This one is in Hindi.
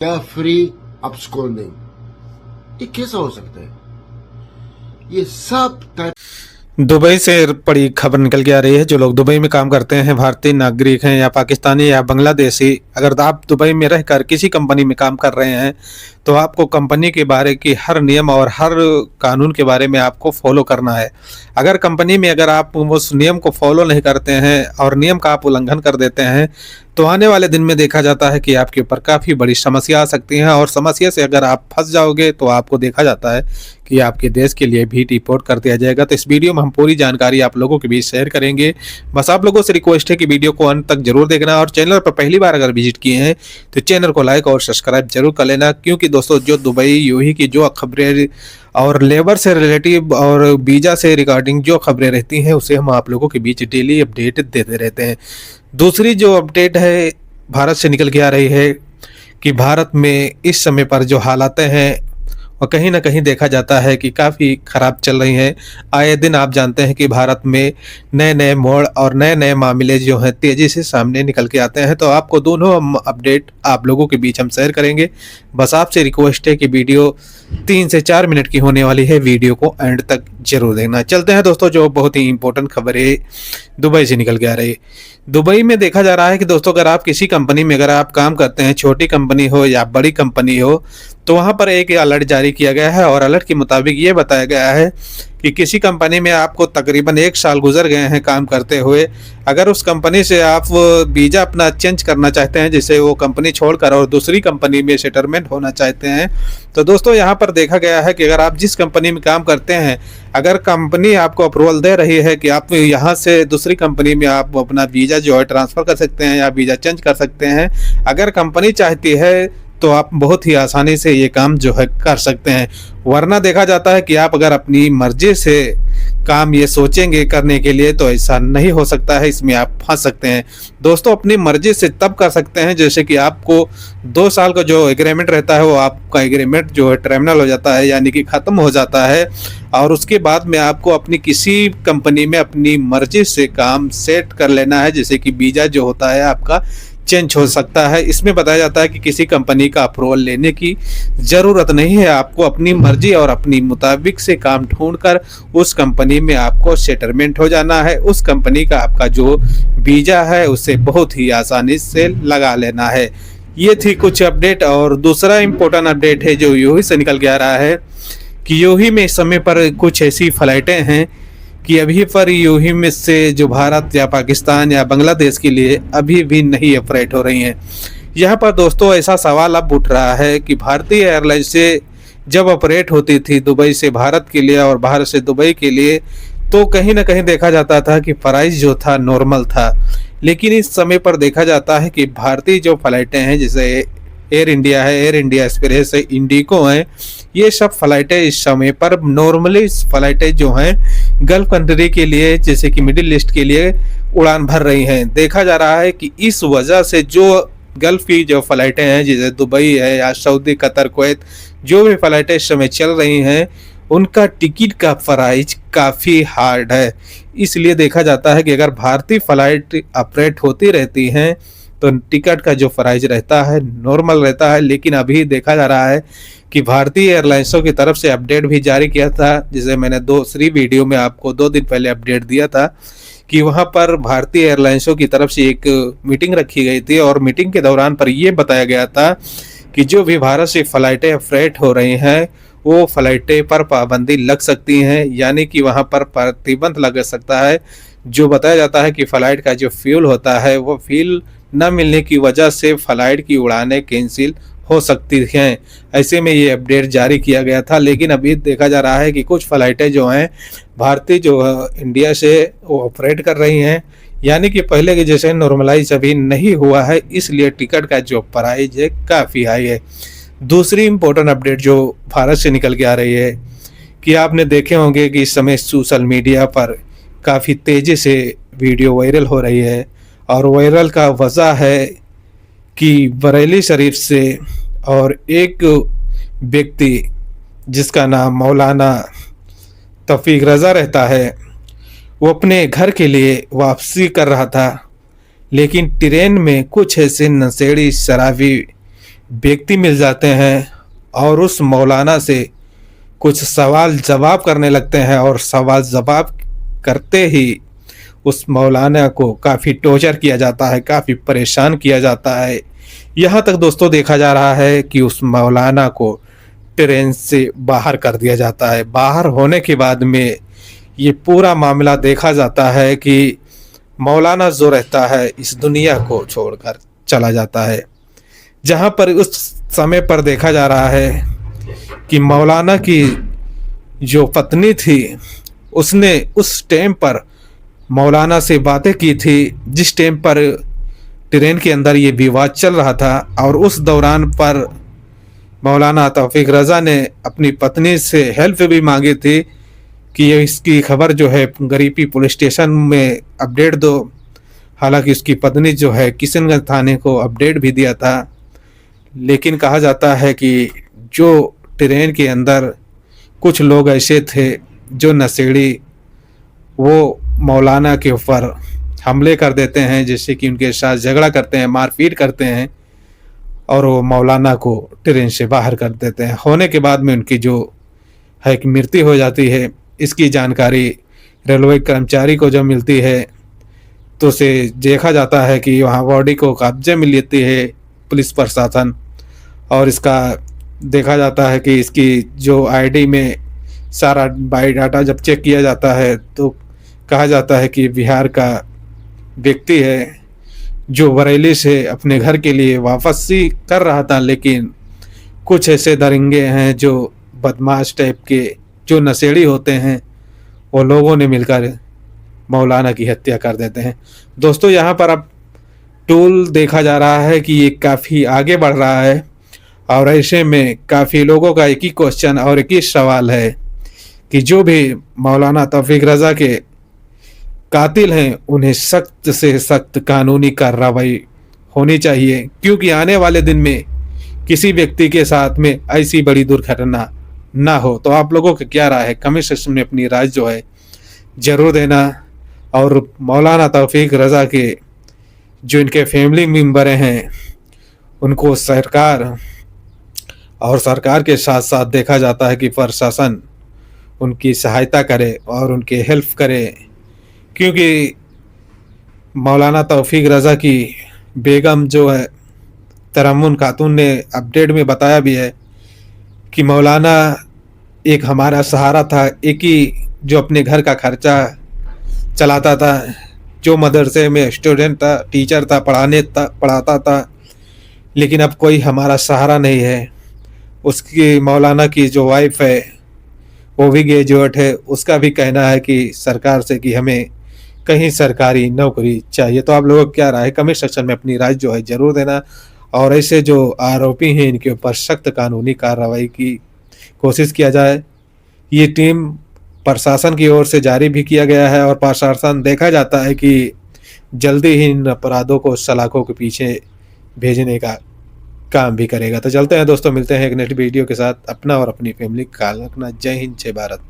या फ्री अपस्कॉल्डिंग, ये कैसा हो सकता है? ये सब दुबई से बड़ी खबर निकल के आ रही है। जो लोग दुबई में काम करते हैं, भारतीय नागरिक हैं या पाकिस्तानी या बांग्लादेशी, अगर आप दुबई में रहकर किसी कंपनी में काम कर रहे हैं तो आपको कंपनी के बारे की हर नियम और हर कानून के बारे में आपको फॉलो करना है। अगर कंपनी में अगर आप उस नियम को फॉलो नहीं करते हैं और नियम का आप उल्लंघन कर देते हैं तो आने वाले दिन में देखा जाता है कि आपके ऊपर काफ़ी बड़ी समस्या आ सकती है, और समस्या से अगर आप फंस जाओगे तो आपको देखा जाता है कि आपके देश के लिए भी डिपोर्ट कर दिया जाएगा। तो इस वीडियो में हम पूरी जानकारी आप लोगों के बीच शेयर करेंगे। बस आप लोगों से रिक्वेस्ट है कि वीडियो को अंत तक जरूर देखना, और चैनल पर पहली बार अगर विजिट किए हैं तो चैनल को लाइक और सब्सक्राइब जरूर कर लेना, क्योंकि दोस्तों जो दुबई यूएई की जो खबरें और लेबर से रिलेटिव और वीज़ा से रिगार्डिंग जो खबरें रहती हैं उसे हम आप लोगों के बीच डेली अपडेट देते रहते हैं। दूसरी जो अपडेट है भारत से निकल के आ रही है कि भारत में इस समय पर जो हालातें हैं और कहीं ना कहीं देखा जाता है कि काफ़ी ख़राब चल रही हैं। आए दिन आप जानते हैं कि भारत में नए नए मोड़ और नए नए मामले जो हैं तेज़ी से सामने निकल के आते हैं। तो आपको दोनों हम अपडेट आप लोगों के बीच हम शेयर करेंगे। बस आपसे रिक्वेस्ट है कि वीडियो 3 से 4 मिनट की होने वाली है, वीडियो को एंड तक जरूर देखना। चलते हैं दोस्तों, जो बहुत ही इंपॉर्टेंट खबर है दुबई से निकल के आ रही है। दुबई में देखा जा रहा है कि दोस्तों अगर आप किसी कंपनी में अगर आप काम करते हैं, छोटी कंपनी हो या बड़ी कंपनी हो, तो वहाँ पर एक अलर्ट जारी किया गया है, और अलर्ट के मुताबिक ये बताया गया है कि किसी कंपनी में आपको तकरीबन 1 साल गुजर गए हैं काम करते हुए, अगर उस कंपनी से आप वीज़ा अपना चेंज करना चाहते हैं, जिसे वो कंपनी छोड़कर और दूसरी कंपनी में सेटलमेंट होना चाहते हैं, तो दोस्तों यहाँ पर देखा गया है कि अगर आप जिस कंपनी में काम करते हैं, अगर कंपनी आपको अप्रूवल दे रही है कि आप यहाँ से दूसरी कंपनी में आप अपना वीज़ा जो है ट्रांसफ़र कर सकते हैं या वीज़ा चेंज कर सकते हैं, अगर कंपनी चाहती है तो आप बहुत ही आसानी से ये काम जो है कर सकते हैं। वरना देखा जाता है कि आप अगर अपनी मर्जी से काम ये सोचेंगे करने के लिए तो ऐसा नहीं हो सकता है, इसमें आप फंस सकते हैं। दोस्तों अपनी मर्जी से तब कर सकते हैं जैसे कि आपको 2 साल का जो एग्रीमेंट रहता है वो आपका एग्रीमेंट जो है टर्मिनल हो जाता है, यानी कि ख़त्म हो जाता है, और उसके बाद में आपको अपनी किसी कंपनी में अपनी मर्जी से काम सेट कर लेना है, जैसे कि वीज़ा जो होता है आपका चेंज हो सकता है। इसमें बताया जाता है कि किसी कंपनी का अप्रूवल लेने की ज़रूरत नहीं है, आपको अपनी मर्जी और अपनी मुताबिक से काम ढूंढकर उस कंपनी में आपको सेटलमेंट हो जाना है। उस कंपनी का आपका जो वीज़ा है उसे बहुत ही आसानी से लगा लेना है। ये थी कुछ अपडेट। और दूसरा इम्पोर्टेंट अपडेट है जो यूएई से निकल के आ रहा है कि यूएई में इस समय पर कुछ ऐसी फ्लाइटें हैं कि अभी पर यूएई में से जो भारत या पाकिस्तान या बांग्लादेश के लिए अभी भी नहीं ऑपरेट हो रही हैं। यहाँ पर दोस्तों ऐसा सवाल अब उठ रहा है कि भारतीय एयरलाइंस से जब ऑपरेट होती थी दुबई से भारत के लिए और भारत से दुबई के लिए, तो कहीं ना कहीं देखा जाता था कि प्राइस जो था नॉर्मल था, लेकिन इस समय पर देखा जाता है कि भारतीय जो फ्लाइटें हैं, जैसे एयर इंडिया है, एयर इंडिया एक्सप्रेस है, इंडिगो हैं, ये सब फ्लाइटें इस समय पर नॉर्मली फ्लाइटें जो हैं गल्फ कंट्री के लिए जैसे कि मिडिल ईस्ट के लिए उड़ान भर रही हैं। देखा जा रहा है कि इस वजह से जो गल्फ की जो फ्लाइटें हैं जैसे दुबई है या सऊदी, कतर, कुवैत, जो भी फ्लाइटें इस समय चल रही हैं उनका टिकट का प्राइस काफ़ी हार्ड है। इसलिए देखा जाता है कि अगर भारतीय फ्लाइट ऑपरेट होती रहती हैं तो टिकट का जो प्राइस रहता है नॉर्मल रहता है। लेकिन अभी देखा जा रहा है कि भारतीय एयरलाइंसों की तरफ से अपडेट भी जारी किया था, जिसे मैंने दूसरी वीडियो में आपको 2 दिन पहले अपडेट दिया था कि वहां पर भारतीय एयरलाइंसों की तरफ से एक मीटिंग रखी गई थी, और मीटिंग के दौरान पर यह बताया गया था कि जो भी भारत से फ्लाइटें ऑपरेट हो रही हैं वो फ्लाइटें पर पाबंदी लग सकती हैं, यानी कि वहां पर प्रतिबंध लग सकता है। जो बताया जाता है कि फ़्लाइट का जो फ्यूल होता है वो फ्यूल न मिलने की वजह से फ़्लाइट की उड़ानें कैंसिल हो सकती हैं। ऐसे में ये अपडेट जारी किया गया था। लेकिन अभी देखा जा रहा है कि कुछ फ़्लाइटें जो हैं भारतीय जो इंडिया से वो ऑपरेट कर रही हैं, यानी कि पहले के जैसे नॉर्मलाइज अभी नहीं हुआ है, इसलिए टिकट का जो प्राइस है काफ़ी हाई है। दूसरी इम्पोर्टेंट अपडेट जो भारत से निकल के आ रही है कि आपने देखे होंगे कि इस समय सोशल मीडिया पर काफ़ी तेज़ी से वीडियो वायरल हो रही है, और वायरल का वजह है कि बरेली शरीफ से और एक व्यक्ति जिसका नाम मौलाना तौफीक रज़ा रहता है, वो अपने घर के लिए वापसी कर रहा था, लेकिन ट्रेन में कुछ ऐसे नशेड़ी शराबी व्यक्ति मिल जाते हैं और उस मौलाना से कुछ सवाल जवाब करने लगते हैं, और सवाल जवाब करते ही उस मौलाना को काफ़ी टॉर्चर किया जाता है, काफ़ी परेशान किया जाता है। यहाँ तक दोस्तों देखा जा रहा है कि उस मौलाना को ट्रेन से बाहर कर दिया जाता है। बाहर होने के बाद में ये पूरा मामला देखा जाता है कि मौलाना जो रहता है इस दुनिया को छोड़कर चला जाता है। जहाँ पर उस समय पर देखा जा रहा है कि मौलाना की जो पत्नी थी उसने उस टाइम पर मौलाना से बातें की थी जिस टाइम पर ट्रेन के अंदर ये विवाद चल रहा था, और उस दौरान पर मौलाना तौफीक रज़ा ने अपनी पत्नी से हेल्प भी मांगी थी कि ये इसकी खबर जो है गरीबी पुलिस स्टेशन में अपडेट दो। हालांकि उसकी पत्नी जो है किशनगंज थाने को अपडेट भी दिया था, लेकिन कहा जाता है कि जो ट्रेन के अंदर कुछ लोग ऐसे थे जो नशेड़ी, वो मौलाना के ऊपर हमले कर देते हैं, जैसे कि उनके साथ झगड़ा करते हैं, मारपीट करते हैं, और वो मौलाना को ट्रेन से बाहर कर देते हैं। होने के बाद में उनकी जो है कि मृत्यु हो जाती है। इसकी जानकारी रेलवे कर्मचारी को जब मिलती है तो उसे देखा जाता है कि वहाँ बॉडी को कब्जे में लेती है पुलिस प्रशासन, और इसका देखा जाता है कि इसकी जो आईडी में सारा बायोडाटा जब चेक किया जाता है तो कहा जाता है कि बिहार का व्यक्ति है जो बरेली से अपने घर के लिए वापसी कर रहा था, लेकिन कुछ ऐसे दरिंगे हैं जो बदमाश टाइप के जो नशेड़ी होते हैं, वो लोगों ने मिलकर मौलाना की हत्या कर देते हैं। दोस्तों यहाँ पर अब टूल देखा जा रहा है कि ये काफ़ी आगे बढ़ रहा है, और ऐसे में काफ़ी लोगों का एक ही क्वेश्चन और एक ही सवाल है कि जो भी मौलाना तौफीक रज़ा के कातिल हैं उन्हें सख्त से सख्त कानूनी कार्रवाई होनी चाहिए, क्योंकि आने वाले दिन में किसी व्यक्ति के साथ में ऐसी बड़ी दुर्घटना ना हो। तो आप लोगों की क्या राय है? कमेंट सेक्शन में अपनी राय जो है ज़रूर देना, और मौलाना तौफीक रज़ा के जो इनके फैमिली मेम्बर हैं उनको सरकार के साथ साथ देखा जाता है कि प्रशासन उनकी सहायता करे और उनकी हेल्प करे, क्योंकि मौलाना तौफीक रज़ा की बेगम जो है तरम्मुन खातून ने अपडेट में बताया भी है कि मौलाना एक हमारा सहारा था, एक ही जो अपने घर का खर्चा चलाता था, जो मदरसे में स्टूडेंट था, टीचर था, पढ़ाता था, लेकिन अब कोई हमारा सहारा नहीं है। उसकी मौलाना की जो वाइफ है वो भी ग्रेजुएट है, उसका भी कहना है कि सरकार से कि हमें कहीं सरकारी नौकरी चाहिए। तो आप लोगों को क्या राय है? कमेंट सेक्शन में अपनी राय जो है ज़रूर देना, और ऐसे जो आरोपी हैं इनके ऊपर सख्त कानूनी कार्रवाई की कोशिश किया जाए। ये टीम प्रशासन की ओर से जारी भी किया गया है, और प्रशासन देखा जाता है कि जल्दी ही इन अपराधों को सलाखों के पीछे भेजने का काम भी करेगा। तो चलते हैं दोस्तों, मिलते हैं एक नेक्स्ट वीडियो के साथ। अपना और अपनी फैमिली का ख्याल रखना। जय हिंद, जय भारत।